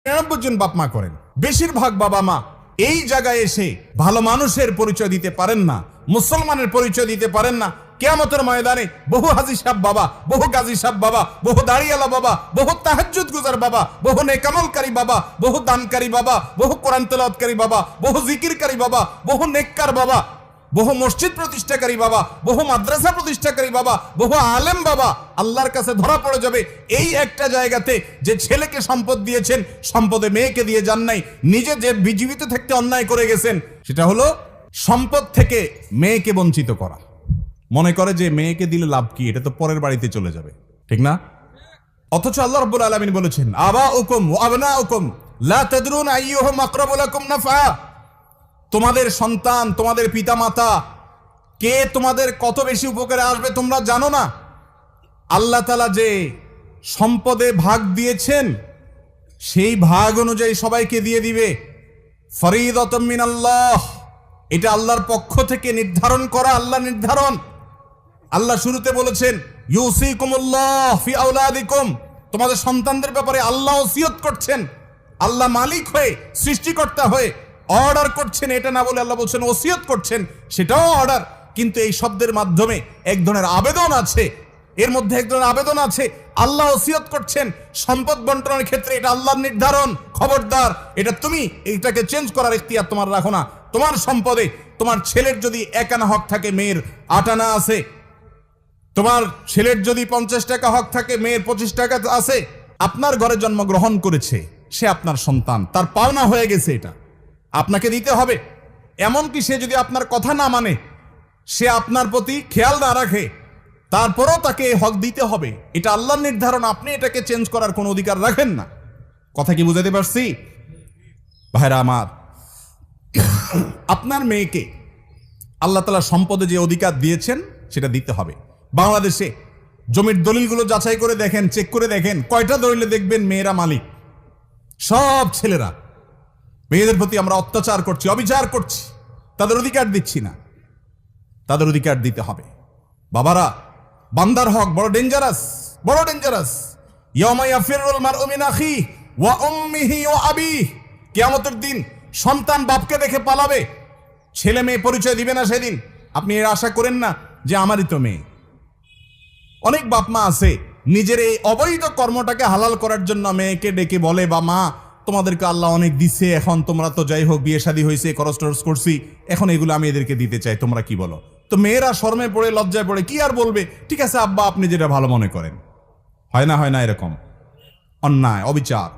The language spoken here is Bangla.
99 জন বাপ মা করেন। বেশিরভাগ বাবা মা এই জায়গায় এসে ভালো মানুষের পরিচয় দিতে পারেন না, মুসলমানের পরিচয় দিতে পারেন না। কিয়ামতের ময়দানে বহু হাজী সাহেব বাবা, বহু গাজী সাহেব বাবা, বহু দাড়িওয়ালা বাবা, বহু তাহাজ্জুদ গুজার বাবা, বহু নেকামলকারী বাবা, বহু দানকারী বাবা, বহু কোরআন তেলাওয়াতকারী বাবা, বহু জিকিরকারী বাবা, বহু নেককার বাবা, বহু মসজিদ প্রতিষ্ঠাকারী বাবা, বহু মাদ্রাসা প্রতিষ্ঠাকারী বাবা, বহু আলেম বাবা আল্লাহর কাছে ধরা পড়ে যাবে এই একটা জায়গাতে যে ছেলেকে সম্পদ দিয়েছেন, সম্পদে মেয়েকে দিয়ে যান নাই, নিজে যে জীবিত থাকতে অন্যায় করে গেছেন, সেটা হলো সম্পদ থেকে মেয়েকে বঞ্চিত করা। মনে করে যে মেয়েকে দিলে লাভ কি, এটা তো পরের বাড়িতে চলে যাবে, ঠিক না? অথচ আল্লাহ রাব্বুল আলামিন বলেছেন, আবাউকুম ওয়া আবনাউকুম লা তাদরুন আইয়ুহুম আকরাবু লাকুম নাফআ। তোমাদের সন্তান, তোমাদের পিতামাতা কে তোমাদের কত বেশি উপকারে আসবে তোমরা জানো না। আল্লাহ তাআলা যে সম্পদে ভাগ দিয়েছেন সেই ভাগ অনুযায়ী সবাইকে দিয়ে দিবে। ফরিদাতুম মিনাল্লাহ, এটা আল্লাহর পক্ষ থেকে নির্ধারণ করা, আল্লাহ নির্ধারণ। আল্লাহ শুরুতে বলেছেন ইউসিকুমুল্লাহ ফি আওলাদিকুম, তোমাদের সন্তানদের ব্যাপারে আল্লাহ ওসিয়ত করছেন। আল্লাহ মালিক হয়ে, সৃষ্টিকর্তা হয়ে অর্ডার করছেন, এটা না বলে আল্লাহ বলছেন ওসিয়ত করছেন, সেটাও অর্ডার। কিন্তু এই শব্দের মাধ্যমে এক ধরনের আবেদন আছে, এর মধ্যে এক ধরনের আবেদন আছে। আল্লাহ ওসিয়ত করছেন সম্পদ বন্টনের ক্ষেত্রে, এটা আল্লাহর নির্ধারণ, খবরদার এটা তুমি এটাকে চেঞ্জ করার ইখতিয়ার তোমার রাখো না। তোমার সম্পদে তোমার ছেলের যদি 1 আনা হক থাকে, মেয়ের 8 আনা আছে। তোমার ছেলের যদি 50 টাকা হক থাকে, মেয়ের 25 টাকা আছে। আপনার ঘরে জন্মগ্রহণ করেছে, সে আপনার সন্তান, তার পাওনা হয়ে গেছে, এটা আপনাকে দিতে হবে। এমনকি সে যদি আপনার কথা না মানে, সে আপনার প্রতি খেয়াল না রাখে, তারপরও তাকে হক দিতে হবে। এটা আল্লাহর নির্ধারণ, আপনি এটাকে চেঞ্জ করার কোনো অধিকার রাখেন না। কথা কি বুঝাতে পারছি ভাইরা আমার? আপনার মেয়েকে আল্লাহ তাআলা সম্পদে যে অধিকার দিয়েছেন সেটা দিতে হবে। বাংলাদেশে জমির দলিলগুলো যাচাই করে দেখেন, চেক করে দেখেন, কয়টা দলিলে দেখবেন মেয়েরা মালিক? সব ছেলেরা। মেয়েদের প্রতি আমরা অত্যাচার করছি, অবিচার করছি, তাদের অধিকার দিচ্ছি না। তাদের অধিকার দিতে হবে। বাবারা, বান্দার হক বড় ডেঞ্জারাস, বড় ডেঞ্জারাস। ইয়াউমা ইয়াফিরুল মারউ মিন আখিহি ওয়া উম্মিহি ওয়া আবিহি, কিয়ামতের দিন সন্তান বাপকে দেখে পালাবে, ছেলে মেয়ে পরিচয় দিবে না সেদিন। আপনি এর আশা করেন না যে আমারই তো মেয়ে। অনেক বাপ মা আছে নিজের এই অবৈধ কর্মটাকে হালাল করার জন্য মেয়েকে ডেকে বলে, বা মা তোমাদেরকে আল্লাহ অনেক দিচ্ছে, এখন তোমরা তো যাই হোক বিয়ে শাদী হয়েছে, খরচ টরচ করছি, এখন এগুলো আমি এদেরকে দিতে চাই, তোমরা কি বলো? তো মেয়েরা শর্মে পড়ে, লজ্জায় পড়ে, কি আর বলবে, ঠিক আছে আব্বা আপনি যেটা ভালো মনে করেন। হয় না, হয় না এরকম? অন্যায়, অবিচার।